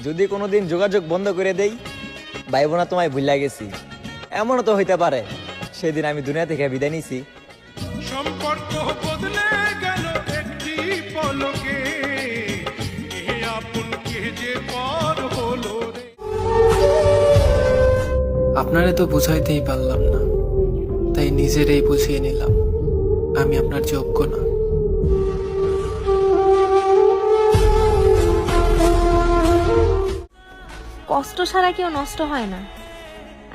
যদি কোনোদিন যোগাযোগ বন্ধ করে দেই, ভাই বোনা তোমায় ভুলে গেছি, এমনও তো হইতে পারে সেদিন আমি দুনিয়া থেকে বিদায় নিছি। সম্পর্ক বদলে গেল একটি পলকে, এ আপন কে যে পর হলো রে। আপনারে তো বুঝাইতেই পারলাম না, তাই নিজেরই বুঝিয়ে নিলাম আমি আপনার যোগ্য না। কষ্ট ছাড়া কেউ নষ্ট হয় না,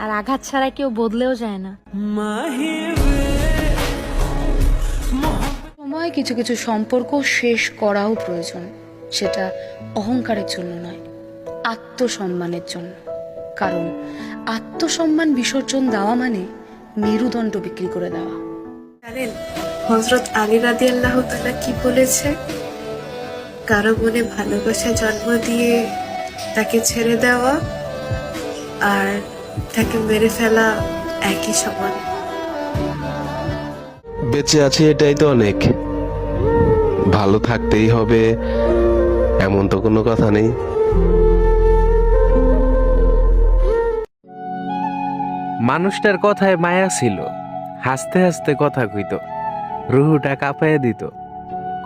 আর আঘাত ছাড়া কেউ বদলেও যায় না। সময় কিছু কিছু সম্পর্ক শেষ করাও প্রয়োজন, সেটা অহংকারের জন্য নয়, আত্মসম্মানের জন্য। কারণ আত্মসম্মান বিসর্জন দেওয়া মানে মেরুদণ্ড বিক্রি করে দেওয়া। জানেন হযরত আলী রাদিয়াল্লাহু তাআলা কি বলেছে? কারো মনে ভালোবাসা জন্ম দিয়ে তাকে ছেড়ে দেওয়া আর তাকে মেরে ফেলা একই সমান। বেঁচে আছি এটাই তো অনেক, ভালো থাকতেই হবে এমন তো কোনো কথা নেই। মানুষটার কথায় মায়া ছিল, হাসতে হাসতে কথা কইত, রুহুটা কাঁপাইয়া দিত,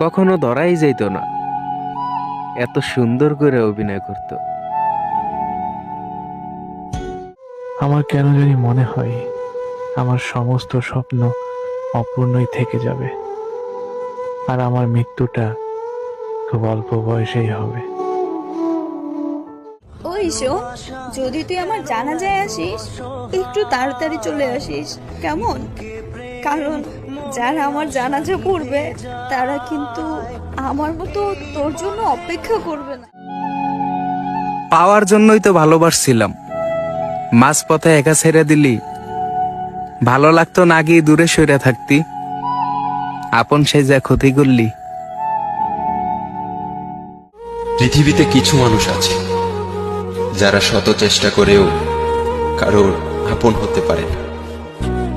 কখনো ধরাই যাইত না, এত সুন্দর করে অভিনয় করত। আমার কেন জানি মনে হয় আমার সমস্ত স্বপ্ন অপূর্ণই থেকে যাবে, আর আমার মৃত্যুটা খুব অল্প বয়সেই হবে। ওই শোন, যদি তুই আমার জানাজায় আসিস একটু তাড়াতাড়ি চলে আসিস, কেমন? কারণ যারা আমার জানাজা পড়বে তারা কিন্তু আমার মতো তোর জন্য অপেক্ষা করবে না। পাওয়ার জন্যই তো ভালোবাসছিলাম, মাঝপথে একা ছেড়ে দিলি, ভালো লাগতো না গিয়ে দূরে সরে থাকতি, আপন সে যা ক্ষতি করলি। পৃথিবীতে কিছু মানুষ আছে যারা শত চেষ্টা করেও কারোর আপন হতে পারে না,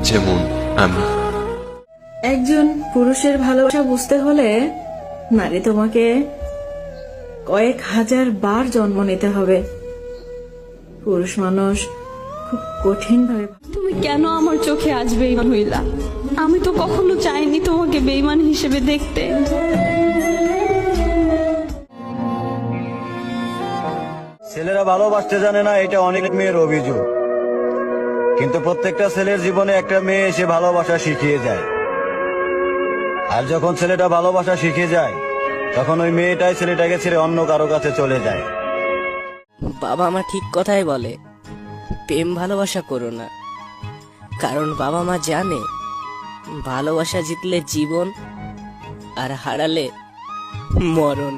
যেমন আমি। একজন পুরুষের ভালোবাসা বুঝতে হলে নারী তোমাকে কয়েক হাজার বার জন্ম নিতে হবে। পুরুষ মানুষ খুব কঠিন ভাবে। তুমি কেন আমার চোখে আজ বেঈমান হইলা? আমি তো কখনো চাইনি তোমাকে বেঈমান হিসেবে দেখতে। ছেলেরা ভালোবাসতে জানে না, এটা অনেক মেয়ের অভিযোগ, কিন্তু প্রত্যেকটা ছেলের জীবনে একটা মেয়ে এসে ভালোবাসা শিখিয়ে যায়। আর যখন ছেলেটা ভালোবাসা শিখে যায়, তখন ওই মেয়েটাই ছেলেটাকে ছেড়ে অন্য কারো কাছে চলে যায়। বাবা মা ঠিক কথাই বলে, প্রেম ভালোবাসা করো না, কারণ বাবা মা জানে ভালোবাসা জিতলে জীবন আর হারালে মরণ।